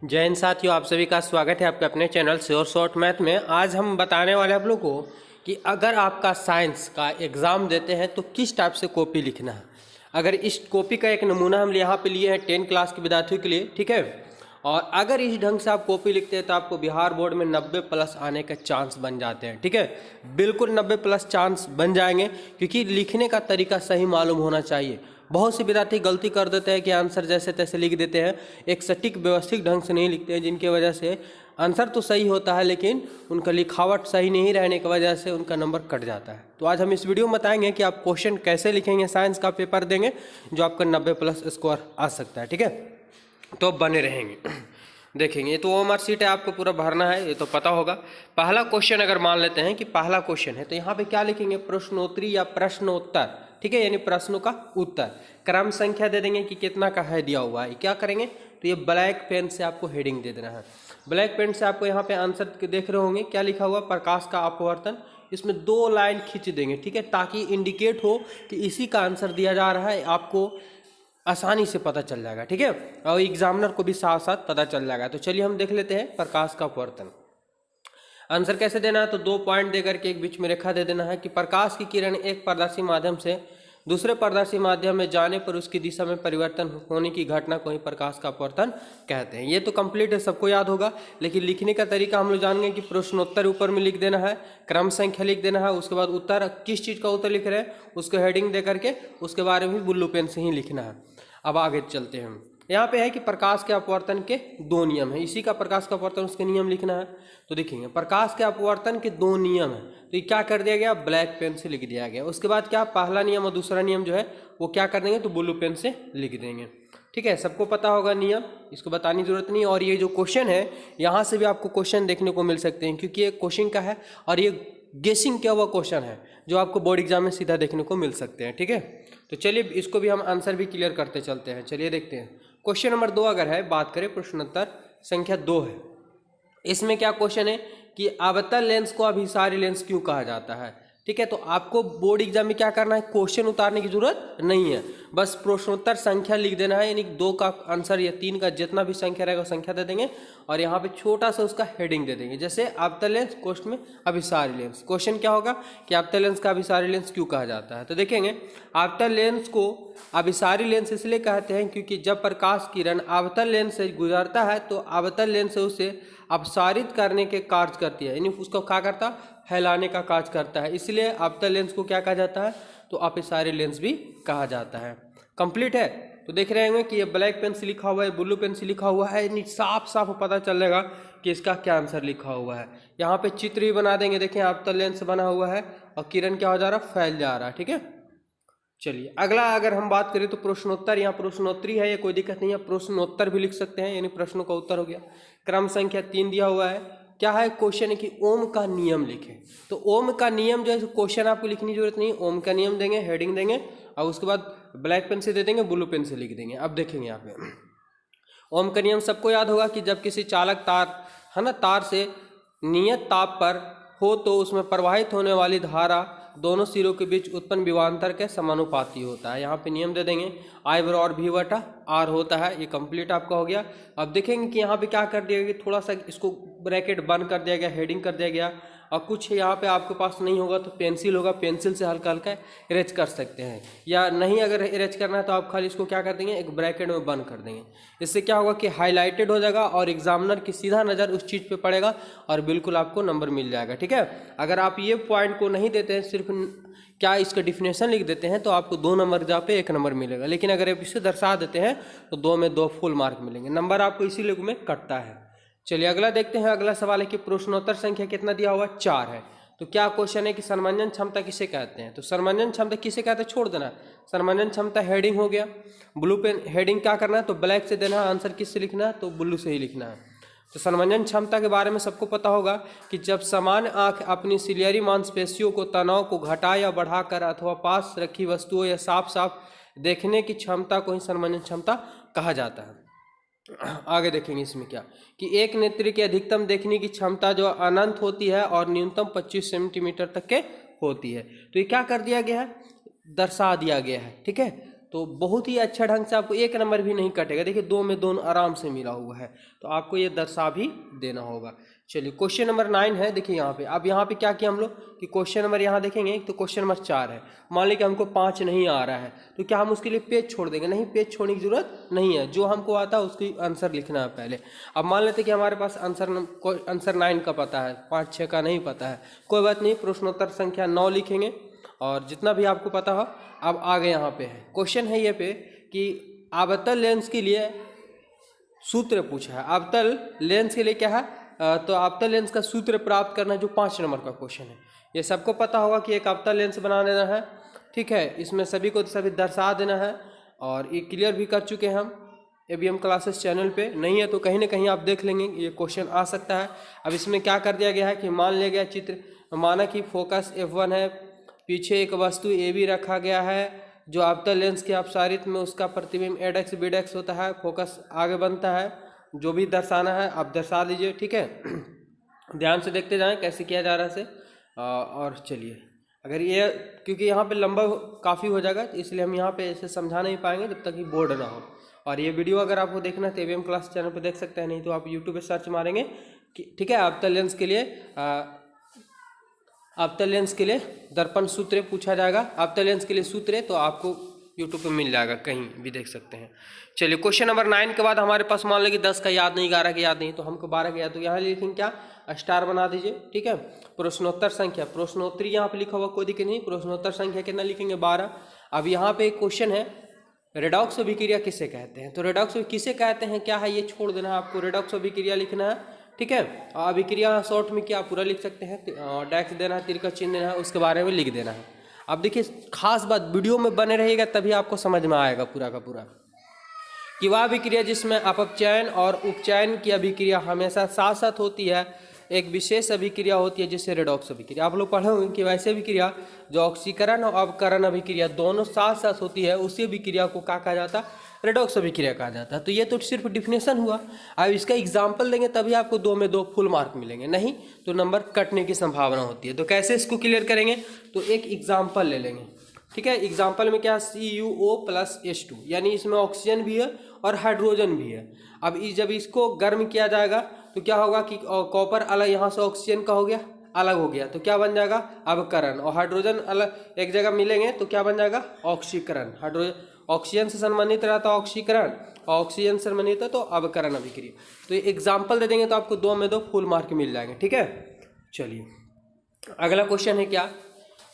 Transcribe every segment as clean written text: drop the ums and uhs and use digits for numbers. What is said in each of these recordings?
जय हिंद साथियों, आप सभी का स्वागत है आपके अपने चैनल श्योर शॉर्ट मैथ में। आज हम बताने वाले आप लोग को कि अगर आपका साइंस का एग्ज़ाम देते हैं तो किस टाइप से कॉपी लिखना है। अगर इस कॉपी का एक नमूना हम यहाँ पे लिए हैं 10 क्लास के विद्यार्थियों के लिए, ठीक है। और अगर इस ढंग से आप कॉपी लिखते हैं तो आपको बिहार बोर्ड में 90+ आने का चांस बन जाते हैं, ठीक है। बिल्कुल 90+ चांस बन जाएंगे, क्योंकि लिखने का तरीका सही मालूम होना चाहिए। बहुत से विद्यार्थी गलती कर देते हैं कि आंसर जैसे तैसे लिख देते हैं, एक सटीक व्यवस्थित ढंग से नहीं लिखते हैं, जिनकी वजह से आंसर तो सही होता है लेकिन उनका लिखावट सही नहीं रहने की वजह से उनका नंबर कट जाता है। तो आज हम इस वीडियो में बताएंगे कि आप क्वेश्चन कैसे लिखेंगे, साइंस का पेपर देंगे जो आपका 90+ स्कोर आ सकता है, ठीक है। तो बने रहेंगे, देखेंगे। ये तो ओएमआर शीट है, आपको पूरा भरना है, ये तो पता होगा। पहला क्वेश्चन अगर मान लेते हैं कि पहला क्वेश्चन है तो यहाँ पे क्या लिखेंगे, प्रश्नोत्तरी या प्रश्नोत्तर, ठीक है, यानी प्रश्नों का उत्तर। क्रम संख्या दे देंगे कि कितना का है दिया हुआ है। क्या करेंगे तो ये ब्लैक पेन से आपको हेडिंग दे देना है। ब्लैक पेन से आपको यहाँ पे आंसर देख रहे होंगे क्या लिखा हुआ, प्रकाश का अपवर्तन। इसमें 2 लाइन खींच देंगे, ठीक है, ताकि इंडिकेट हो कि इसी का आंसर दिया जा रहा है, आपको आसानी से पता चल जाएगा, ठीक है, और एग्जामिनर को भी साथ साथ पता चल जाएगा। तो चलिए हम देख लेते हैं प्रकाश का अपवर्तन। आंसर कैसे देना है तो 2 पॉइंट देकर के एक बीच में रेखा दे देना है कि प्रकाश की किरण एक पारदर्शी माध्यम से दूसरे पारदर्शी माध्यम में जाने पर उसकी दिशा में परिवर्तन होने की घटना को ही प्रकाश का अपवर्तन कहते हैं। ये तो कंप्लीट है, सबको याद होगा, लेकिन लिखने का तरीका हम लोग जानेंगे कि प्रश्नोत्तर ऊपर में लिख देना है, क्रम संख्या लिख देना है, उसके बाद उत्तर, किस चीज़ का उत्तर लिख रहे हैं उसको हेडिंग दे करके उसके बारे में भी ब्लू पेन से ही लिखना है। अब आगे चलते हैं। यहाँ पे है कि प्रकाश के अपवर्तन के 2 नियम है, इसी का प्रकाश का अपवर्तन उसके नियम लिखना है। तो देखेंगे प्रकाश के अपवर्तन के 2 नियम है, तो ये क्या कर दिया गया, ब्लैक पेन से लिख दिया गया। उसके बाद क्या, पहला नियम और दूसरा नियम जो है वो क्या कर देंगे तो ब्लू पेन से लिख देंगे, ठीक है। सबको पता होगा नियम, इसको बताने की जरूरत नहीं। और ये जो क्वेश्चन है यहाँ से भी आपको क्वेश्चन देखने को मिल सकते हैं, क्योंकि ये क्वेश्चन का है और ये गेसिंग किया हुआ क्वेश्चन है जो आपको बोर्ड एग्जाम में सीधा देखने को मिल सकते हैं, ठीक है। तो चलिए इसको भी हम आंसर भी क्लियर करते चलते हैं। चलिए देखते हैं क्वेश्चन नंबर 2 अगर है, बात करें प्रश्नोत्तर संख्या 2 है। इसमें क्या क्वेश्चन है कि अवतल लेंस को अभिसारी लेंस क्यों कहा जाता है, ठीक है। तो आपको बोर्ड एग्जाम में क्या करना है, क्वेश्चन उतारने की जरूरत नहीं है, बस प्रश्नोत्तर संख्या लिख देना है, यानी 2 का आंसर या 3 का जितना भी संख्या रहेगा संख्या दे देंगे और यहाँ पे छोटा सा उसका हेडिंग दे देंगे, जैसे अवतल लेंस क्वेश्चन में अभिसारी लेंस। क्वेश्चन क्या होगा कि अवतल लेंस का अभिसारी लेंस क्यों कहा जाता है। तो देखेंगे अवतल लेंस को अभिसारी लेंस इसलिए कहते हैं क्योंकि जब प्रकाश किरण अवतल लेंस से गुजरता है तो अवतल लेंस से उसे अपसारित करने के कार्य करती है, यानी उसको क्या करता, फैलाने का कार्य करता है, इसलिए अवतल लेंस को क्या कहा जाता है तो अपसारी लेंस भी कहा जाता है। कंप्लीट है। तो देख रहे होंगे कि ये ब्लैक पेन से लिखा हुआ है, ब्लू पेन से लिखा हुआ है, यानी साफ साफ पता चलेगा कि इसका क्या आंसर लिखा हुआ है। यहाँ पे चित्र भी बना देंगे, देखें अवतल लेंस बना हुआ है और किरण क्या हो जा रहा है, फैल जा रहा है, ठीक है। चलिए अगला अगर हम बात करें तो प्रश्नोत्तर, यहाँ प्रश्नोत्तरी है, ये कोई दिक्कत नहीं है, प्रश्नोत्तर भी लिख सकते हैं, यानी प्रश्नों का उत्तर हो गया। क्रम संख्या 3 दिया हुआ है, क्या है क्वेश्चन है कि ओम का नियम लिखें। तो ओम का नियम जो है क्वेश्चन आपको लिखने की जरूरत नहीं, ओम का नियम देंगे, हेडिंग देंगे और उसके बाद ब्लैक पेन से दे देंगे, ब्लू पेन से लिख देंगे। अब देखेंगे यहाँ पे ओम का नियम सबको याद होगा कि जब किसी चालक तार है ना, तार से नियत ताप पर हो तो उसमें प्रवाहित होने वाली धारा दोनों सिरों के बीच उत्पन्न विभवांतर के समानुपाती होता है। यहाँ पे नियम दे देंगे I बराबर V बटा R होता है। ये कंप्लीट आपका हो गया। अब देखेंगे कि यहाँ पे क्या कर दिया गया, थोड़ा सा इसको ब्रैकेट बंद कर दिया गया, हेडिंग कर दिया गया, और कुछ यहाँ पे आपके पास नहीं होगा तो पेंसिल होगा, पेंसिल से हल्का हल्का इरेज कर सकते हैं, या नहीं अगर इरेज करना है तो आप खाली इसको क्या कर देंगे, एक ब्रैकेट में बंद कर देंगे। इससे क्या होगा कि हाईलाइटेड हो जाएगा और एग्जामिनर की सीधा नज़र उस चीज़ पे पड़ेगा और बिल्कुल आपको नंबर मिल जाएगा, ठीक है। अगर आप ये पॉइंट को नहीं देते हैं, सिर्फ क्या इसका डिफिनेशन लिख देते हैं तो आपको 2 नंबर जहाँ पे 1 नंबर मिलेगा, लेकिन अगर आप इसे दर्शा देते हैं तो 2 में 2 फुल मार्क मिलेंगे, नंबर आपको इसी लोग में कटता है। चलिए अगला देखते हैं। अगला सवाल है कि प्रश्नोत्तर संख्या कितना दिया हुआ, 4 है। तो क्या क्वेश्चन है कि समंजन क्षमता किसे कहते हैं। तो समंजन क्षमता किसे कहते हैं छोड़ देना, समंजन क्षमता हेडिंग हो गया। ब्लू पेन हेडिंग क्या करना है तो ब्लैक से देना है, आंसर किससे लिखना है तो ब्लू से ही लिखना है। तो समंजन क्षमता के बारे में सबको पता होगा कि जब समान आंख अपनी सिलियरी मांसपेशियों को तनाव को घटा या बढ़ाकर अथवा पास रखी वस्तुओं या साफ साफ देखने की क्षमता को ही समंजन क्षमता कहा जाता है। आगे देखेंगे इसमें क्या कि एक नेत्र की अधिकतम देखने की क्षमता जो अनंत होती है और न्यूनतम 25 सेंटीमीटर तक के होती है। तो ये क्या कर दिया गया है, दर्शा दिया गया है, ठीक है। तो बहुत ही अच्छा ढंग से आपको 1 नंबर भी नहीं कटेगा। देखिए 2 में 2 आराम से मिला हुआ है, तो आपको ये दर्शा भी देना होगा। चलिए क्वेश्चन नंबर 9 है। देखिए यहाँ पे अब यहाँ पे क्या किया हम लोग कि क्वेश्चन नंबर यहाँ देखेंगे तो क्वेश्चन नंबर 4 है। मान लीजिए कि हमको 5 नहीं आ रहा है, तो क्या हम उसके लिए पेज छोड़ देंगे? नहीं, पेज छोड़ने की जरूरत नहीं है। जो हमको आता है उसकी आंसर लिखना है पहले। अब मान लेते कि हमारे पास आंसर 9 का पता है, 5-6 का नहीं पता है, कोई बात नहीं, प्रश्नोत्तर संख्या 9 लिखेंगे और जितना भी आपको पता हो। अब आगे यहाँ पे है क्वेश्चन है ये पे कि अवतल लेंस के लिए सूत्र पूछा है। अवतल लेंस के लिए क्या है, तो अवतल लेंस का सूत्र प्राप्त करना, जो 5 नंबर का क्वेश्चन है। ये सबको पता होगा कि एक अवतल लेंस बना देना है, ठीक है। इसमें सभी को सभी दर्शा देना है और ये क्लियर भी कर चुके हैं हम ABM क्लासेस चैनल पे। नहीं है तो कहीं ना कहीं आप देख लेंगे, ये क्वेश्चन आ सकता है। अब इसमें क्या कर दिया गया है कि मान लिया गया चित्र, माना कि फोकस F1 है, पीछे एक वस्तु AB रखा गया है जो अवतल लेंस के अपसारित में उसका प्रतिबिंब ADX BDX होता है, फोकस आगे बनता है। जो भी दर्शाना है आप दर्शा दीजिए, ठीक है। ध्यान से देखते जाएं कैसे किया जा रहा है से। और चलिए, अगर ये क्योंकि यहाँ पे लंबा काफ़ी हो जाएगा, तो इसलिए हम यहाँ पे ऐसे समझा नहीं पाएंगे जब तक कि बोर्ड ना हो। और ये वीडियो अगर आपको देखना है तो ABM क्लास चैनल पर देख सकते हैं, नहीं तो आप यूट्यूब पे सर्च मारेंगे कि ठीक है अवतल लेंस के लिए अवतल लेंस के लिए दर्पण सूत्र पूछा जाएगा। अवतल लेंस के लिए सूत्र तो आपको यूट्यूब पे मिल जाएगा, कहीं भी देख सकते हैं। चलिए क्वेश्चन नंबर 9 के बाद हमारे पास मान लो कि 10 का याद नहीं, 11 का याद नहीं, तो हमको 12 का याद, तो यहाँ लिखेंगे क्या, स्टार बना दीजिए, ठीक है। प्रश्नोत्तर संख्या, प्रश्नोत्तरी यहाँ पे लिखा हुआ, कोई दिक्कत नहीं। प्रश्नोत्तर संख्या कितना लिखेंगे, 12। अब यहाँ पे एक क्वेश्चन है, रेडॉक्स अभिक्रिया किसे कहते हैं? तो रेडॉक्स किसे कहते हैं क्या है, ये छोड़ देना है आपको, रेडॉक्स अभिक्रिया लिखना है, ठीक है। अभिक्रिया शॉर्ट में क्या पूरा लिख सकते हैं, डैश देना है, तीर का चिन्ह देना है, उसके बारे में लिख देना है। अब देखिए खास बात, वीडियो में बने रहिएगा तभी आपको समझ में आएगा पूरा का पूरा, कि वह अभिक्रिया जिसमें अपचयन और उपचयन की अभिक्रिया हमेशा साथ साथ होती है, एक विशेष अभिक्रिया होती है जिससे रेडॉक्स अभिक्रिया। आप लोग पढ़े होंगे कि वैसे अभिक्रिया जो ऑक्सीकरण और अवकरण अभिक्रिया दोनों साथ साथ होती है, उसी अभिक्रिया को क्या कहा जाता है, रेडॉक्स अभिक्रिया कहा जाता है। तो ये तो सिर्फ डिफिनेशन हुआ। अब इसका एग्जाम्पल देंगे तभी आपको 2 में 2 फुल मार्क मिलेंगे, नहीं तो नंबर कटने की संभावना होती है। तो कैसे इसको क्लियर करेंगे, तो एक एग्जाम्पल ले लेंगे, ठीक है। एग्जाम्पल में क्या, CuO+H2, यानी इसमें ऑक्सीजन भी है और हाइड्रोजन भी है। अब जब इसको गर्म किया जाएगा तो क्या होगा कि कॉपर अलग यहाँ से ऑक्सीजन का हो गया, अलग हो गया, तो क्या बन जाएगा, अवकरण। और हाइड्रोजन अलग एक जगह मिलेंगे तो क्या बन जाएगा, ऑक्सीकरण। हाइड्रोजन ऑक्सीजन से संबंधित रहता है ऑक्सीकरण, ऑक्सीजन से संबंधित है तो अवकरण अभिक्रिया। तो ये एग्जाम्पल दे देंगे तो आपको 2 में 2 फुल मार्क मिल जाएंगे, ठीक है। चलिए अगला क्वेश्चन है क्या,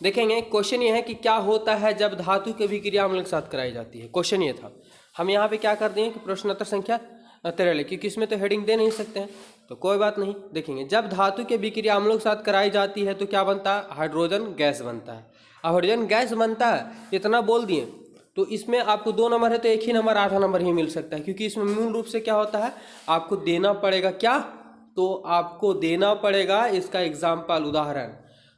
देखेंगे। क्वेश्चन ये है कि क्या होता है जब धातु की अभिक्रिया अम्ल के साथ कराई जाती है। क्वेश्चन ये था, हम यहाँ पे क्या कर देंगे कि प्रश्नोत्तर संख्या 13, क्योंकि इसमें तो हेडिंग दे नहीं सकते हैं, तो कोई बात नहीं। देखेंगे जब धातु की अभिक्रिया अम्लों के साथ कराई जाती है तो क्या बनता है, हाइड्रोजन गैस बनता है। हाइड्रोजन गैस बनता है, इतना बोल दिए। तो इसमें आपको 2 नंबर है तो एक ही नंबर, आधा नंबर ही मिल सकता है, क्योंकि इसमें मूल रूप से क्या होता है, आपको देना पड़ेगा क्या, तो आपको देना पड़ेगा इसका एग्जाम्पल, उदाहरण।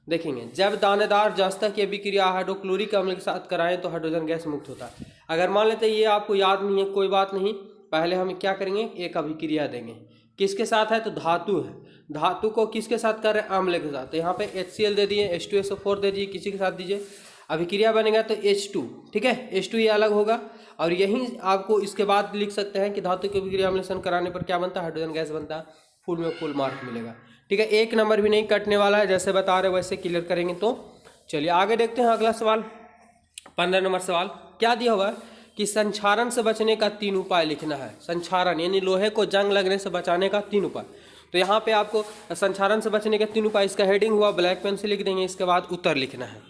देखेंगे जब दानेदार जस्ता की अभिक्रिया हाइड्रोक्लोरिक अम्ल के साथ कराएं तो हाइड्रोजन गैस मुक्त होता है। अगर मान लेते ये आपको याद नहीं है, कोई बात नहीं, पहले हम क्या करेंगे, एक अभिक्रिया देंगे, किसके साथ है, तो धातु है, धातु को किसके साथ कर रहे हैं, अम्ल के साथ। तो यहाँ पे HCl दे दिए, H2SO4 दे दिए, किसी के साथ दीजिए, अभिक्रिया बनेगा तो H2, ठीक है, H2 ये अलग होगा। और यहीं आपको इसके बाद लिख सकते हैं कि धातु की अभिक्रिया अम्लीकरण कराने पर क्या बनता है, हाइड्रोजन गैस बनता है। फुल में फुल मार्क मिलेगा, ठीक है। 1 नंबर भी नहीं कटने वाला है, जैसे बता रहे वैसे क्लियर करेंगे। तो चलिए आगे देखते हैं अगला सवाल, 15 नंबर सवाल। क्या दिया हुआ है कि संक्षारण से बचने का 3 उपाय लिखना है। संक्षारण यानी लोहे को जंग लगने से बचाने का 3 उपाय। तो यहाँ पे आपको संक्षारण से बचने के 3 उपाय, इसका हेडिंग हुआ, ब्लैक पेन से लिख देंगे। इसके बाद उत्तर लिखना है।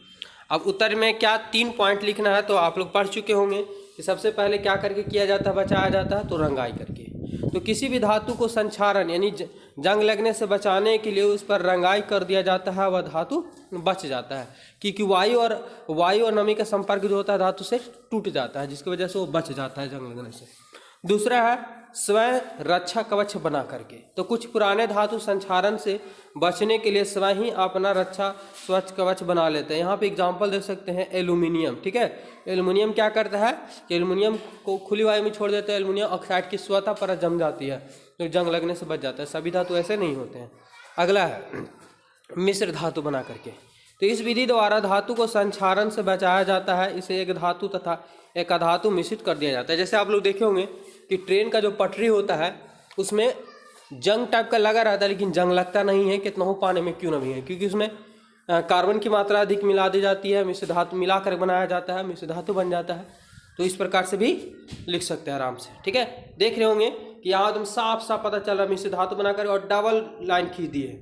अब उत्तर में क्या 3 पॉइंट लिखना है, तो आप लोग पढ़ चुके होंगे कि सबसे पहले क्या करके किया जाता है, बचाया जाता है, तो रंगाई करके। तो किसी भी धातु को संक्षारण यानी जंग लगने से बचाने के लिए उस पर रंगाई कर दिया जाता है, वह धातु बच जाता है, क्योंकि वायु और नमी का संपर्क जो होता है धातु से टूट जाता है, जिसकी वजह से वो बच जाता है जंग लगने से। दूसरा है स्वयं रक्षा कवच बना करके। तो कुछ पुराने धातु संक्षारण से बचने के लिए स्वयं ही अपना रक्षा स्वच्छ कवच बना लेते हैं। यहाँ पे एग्जांपल दे सकते हैं एल्यूमिनियम, ठीक है। एल्यूमिनियम क्या करता है कि एल्यूमिनियम को खुली वायु में छोड़ देता है, एल्यूमिनियम ऑक्साइड की स्वतः परत जम जाती है, तो जंग लगने से बच जाता है। सभी धातु ऐसे नहीं होते हैं। अगला है मिश्र धातु बना करके। तो इस विधि द्वारा धातु को संक्षारण से बचाया जाता है। इसे एक धातु तथा एक अधातु मिश्रित कर दिया जाता है। जैसे आप लोग देखे होंगे कि ट्रेन का जो पटरी होता है उसमें जंग टाइप का लगा रहता है, लेकिन जंग लगता नहीं है कितना हो पाने में क्यों नहीं है, क्योंकि उसमें कार्बन की मात्रा अधिक मिला दी जाती है, मिश्र धातु मिला कर बनाया जाता है, मिश्र धातु बन जाता है। तो इस प्रकार से भी लिख सकते हैं आराम से, ठीक है। देख रहे होंगे कि यहाँ एकदम साफ साफ पता चल रहा है मिश्र धातु बनाकर और डबल लाइन खींच दी है,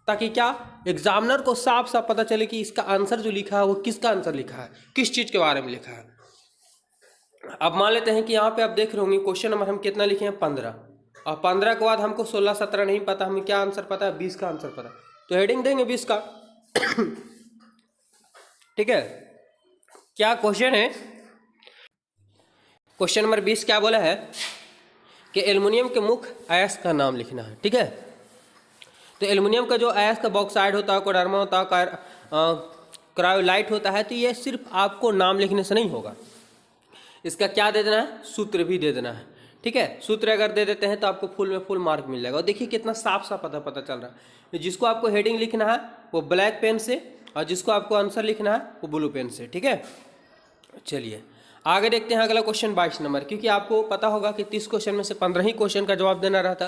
ताकि क्या एग्जामिनर को साफ साफ पता चले कि इसका आंसर जो लिखा है वो किसका आंसर लिखा है, किस चीज़ के बारे में लिखा है। अब मान लेते हैं कि यहाँ पे आप देख रहे होंगे क्वेश्चन नंबर हम कितना लिखे हैं 15, और 15 के बाद हमको 16 17 नहीं पता, हमें क्या आंसर पता है 20 का आंसर पता है, तो हेडिंग देंगे 20 का। ठीक है, क्या क्वेश्चन है, क्वेश्चन नंबर 20 क्या बोला है कि एल्युमिनियम के मुख्य अयस्क का नाम लिखना है। ठीक है, तो एल्युमिनियम का जो अयस्क का बॉक्साइड होता है, कोडर्मा होता है, क्रायोलाइट होता है, तो ये सिर्फ आपको नाम लिखने से नहीं होगा, इसका क्या दे देना है, सूत्र भी दे देना है। ठीक है, सूत्र अगर दे देते हैं तो आपको फुल में फुल मार्क मिल जाएगा। और देखिए कितना साफ साफ पता चल रहा है, जिसको आपको हेडिंग लिखना है वो ब्लैक पेन से, और जिसको आपको आंसर लिखना है वो ब्लू पेन से। ठीक है, चलिए आगे देखते हैं अगला क्वेश्चन 22 नंबर, क्योंकि आपको पता होगा कि 30 क्वेश्चन में से 15 ही क्वेश्चन का जवाब देना रहता,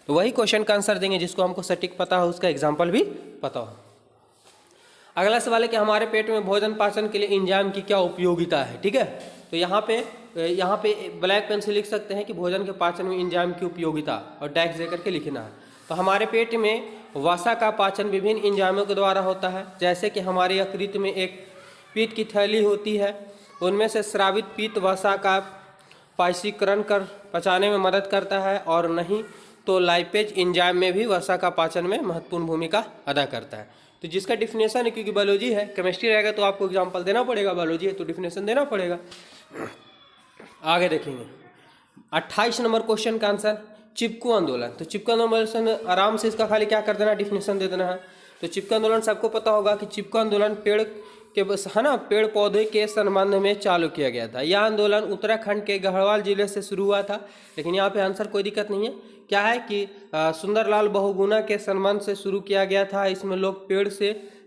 तो वही क्वेश्चन का आंसर देंगे जिसको हमको सटीक पता हो, उसका एग्जाम्पल भी पता हो। अगला सवाल है कि हमारे पेट में भोजन पाचन के लिए एंजाइम की क्या उपयोगिता है। ठीक है, तो यहाँ पे ब्लैक पेन से लिख सकते हैं कि भोजन के पाचन में एंजाइम की उपयोगिता, और डैक्स दे करके लिखना है। तो हमारे पेट में वसा का पाचन विभिन्न एंजाइमों के द्वारा होता है, जैसे कि हमारे यकृत में एक पीत की थैली होती है, उनमें से स्रावित पीत वसा का पाचीकरण कर पचाने में मदद करता है, और नहीं तो लाइपेज एंजाइम में भी वसा का पाचन में महत्वपूर्ण भूमिका अदा करता है। तो जिसका डिफिनेशन है, क्योंकि बायोलॉजी है, केमिस्ट्री रहेगा तो आपको एग्जाम्पल देना पड़ेगा, बायोलॉजी है तो डिफिनेशन देना पड़ेगा। आगे देखेंगे 28 नंबर क्वेश्चन का आंसर चिपकू आंदोलन। तो चिपकू आंदोलन आराम से इसका खाली क्या कर देना, डिफिनेशन दे देना है। तो चिपकू आंदोलन सबको पता होगा कि चिपकू आंदोलन पेड़ के है ना, पेड़ पौधे के संबंध में चालू किया गया था। यह आंदोलन उत्तराखंड के गढ़वाल जिले से शुरू हुआ था, लेकिन यहाँ पे आंसर कोई दिक्कत नहीं है। क्या है कि सुंदरलाल बहुगुणा के संबंध से शुरू किया गया था। इसमें लोग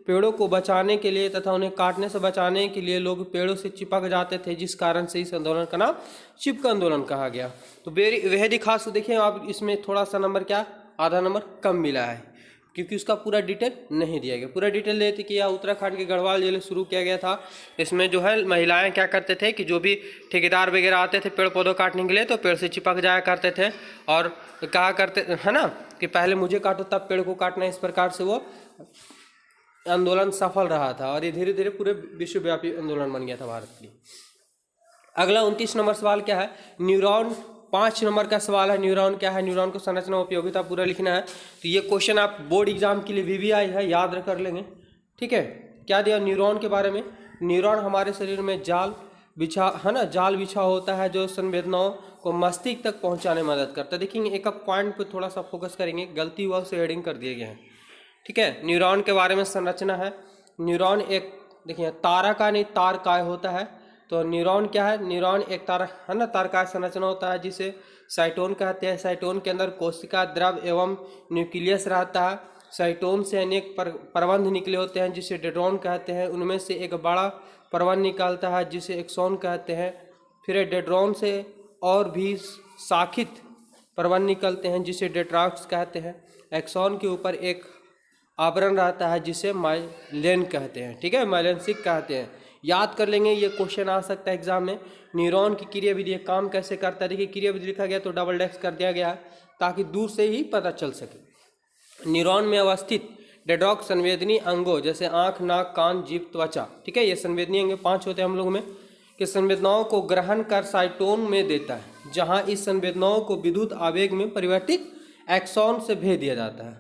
पेड़ों को बचाने के लिए तथा उन्हें काटने से बचाने के लिए लोग पेड़ों से चिपक जाते थे, जिस कारण से इस आंदोलन का नाम चिपकू आंदोलन कहा गया। तो बेहद ही खास देखिए आप, इसमें थोड़ा सा नंबर क्या आधा नंबर कम मिला है, क्योंकि उसका पूरा डिटेल नहीं दिया गया। पूरा डिटेल देते कि यह उत्तराखंड के गढ़वाल जिले शुरू किया गया था। इसमें जो है महिलाएं क्या करते थे कि जो भी ठेकेदार वगैरह आते थे पेड़ पौधों काटने के लिए, तो पेड़ से चिपक जाया करते थे और कहा करते है ना कि पहले मुझे काटो तब पेड़ को काटना। इस प्रकार से वो आंदोलन सफल रहा था, और ये धीरे धीरे पूरे विश्वव्यापी आंदोलन बन गया था भारत के लिए। अगला 29 नंबर सवाल क्या है, न्यूरॉन। 5 नंबर का सवाल है, न्यूरॉन क्या है, न्यूरॉन को संरचना उपयोगिता पूरा लिखना है। तो ये क्वेश्चन आप बोर्ड एग्जाम के लिए VVI है, याद कर लेंगे। ठीक है, क्या दिया न्यूरॉन के बारे में, न्यूरॉन हमारे शरीर में जाल बिछा होता है जो संवेदनाओं को मस्तिष्क तक पहुंचाने में मदद करता है। देखेंगे एक एक पॉइंट पे थोड़ा सा फोकस करेंगे, गलती हुआ उसे हेडिंग कर दिए गए हैं। ठीक है, न्यूरॉन के बारे में संरचना है। न्यूरॉन एक देखिए तारका नहीं तारकाय होता है। तो न्यूरॉन क्या है, न्यूरॉन एक तारा है ना, तारकाय संरचना होता है जिसे साइटोन कहते हैं। साइटोन के अंदर कोशिका द्रव एवं न्यूक्लियस रहता है। साइटोन से अनेक प्रबंध निकले होते हैं जिसे डेड्रॉन कहते हैं। उनमें से एक बड़ा प्रबंध निकलता है जिसे एक्सॉन कहते हैं। फिर डेड्रॉन से और भी शाखित प्रबंध निकलते हैं जिसे डेट्राक्स कहते हैं। एक्सॉन के ऊपर एक आवरण रहता है जिसे माइलेन कहते हैं। ठीक है, माइलेंसिक कहते हैं। याद कर लेंगे, ये क्वेश्चन आ सकता है एग्जाम में। न्यूरॉन की क्रियाविधि काम कैसे करता है, देखिए क्रियाविधि लिखा गया तो डबल डेक्स कर दिया गया है ताकि दूर से ही पता चल सके। न्यूरॉन में अवस्थित डेड्रॉक संवेदनीय अंगों जैसे आँख, नाक, कान, जीभ, त्वचा, ठीक है, ये संवेदनीय अंग 5 होते हैं हम लोगों में, कि संवेदनाओं को ग्रहण कर साइटोन में देता है, जहाँ इस संवेदनाओं को विद्युत आवेग में परिवर्तित एक्सॉन से भेज दिया जाता है,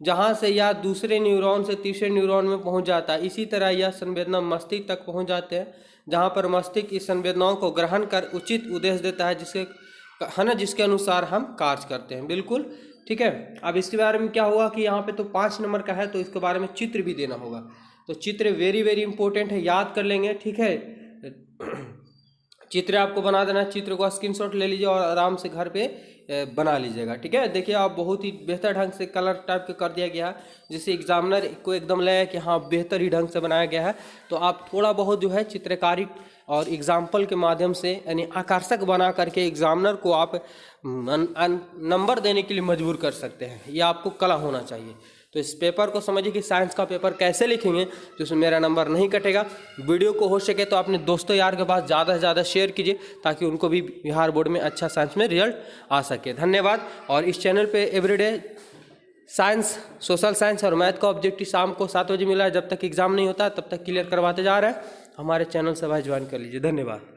जहाँ से यह दूसरे न्यूरॉन से तीसरे न्यूरॉन में पहुँच जाता है। इसी तरह यह संवेदना मस्तिष्क तक पहुँच जाते हैं, जहाँ पर मस्तिष्क इस संवेदनाओं को ग्रहण कर उचित उद्देश्य देता है, जिसके अनुसार हम कार्य करते हैं। बिल्कुल ठीक है। अब इसके बारे में क्या हुआ कि यहाँ पे तो 5 नंबर का है, तो इसके बारे में चित्र भी देना होगा। तो चित्र वेरी वेरी इंपॉर्टेंट है, याद कर लेंगे। ठीक है, चित्र आपको बना देना है, चित्र को स्क्रीनशॉट ले लीजिए और आराम से घर पे बना लीजिएगा। ठीक है, देखिए आप बहुत ही बेहतर ढंग से कलर टाइप के कर दिया गया है, जिससे एग्जामिनर को एकदम लगे कि हाँ बेहतर ही ढंग से बनाया गया है। तो आप थोड़ा बहुत जो है चित्रकारी और एग्जाम्पल के माध्यम से यानी आकर्षक बना करके एग्जामिनर को आप नंबर देने के लिए मजबूर कर सकते हैं। ये आपको कला होना चाहिए। तो इस पेपर को समझिए कि साइंस का पेपर कैसे लिखेंगे तो इसमें मेरा नंबर नहीं कटेगा। वीडियो को हो सके तो अपने दोस्तों यार के पास ज़्यादा से ज़्यादा शेयर कीजिए ताकि उनको भी बिहार बोर्ड में अच्छा साइंस में रिजल्ट आ सके। धन्यवाद। और इस चैनल पे एवरीडे साइंस, सोशल साइंस और मैथ का ऑब्जेक्टिव शाम को 7 बजे मिला है। जब तक एग्जाम नहीं होता तब तक क्लियर करवाते जा रहे हैं। हमारे चैनल से भाई ज्वाइन कर लीजिए। धन्यवाद।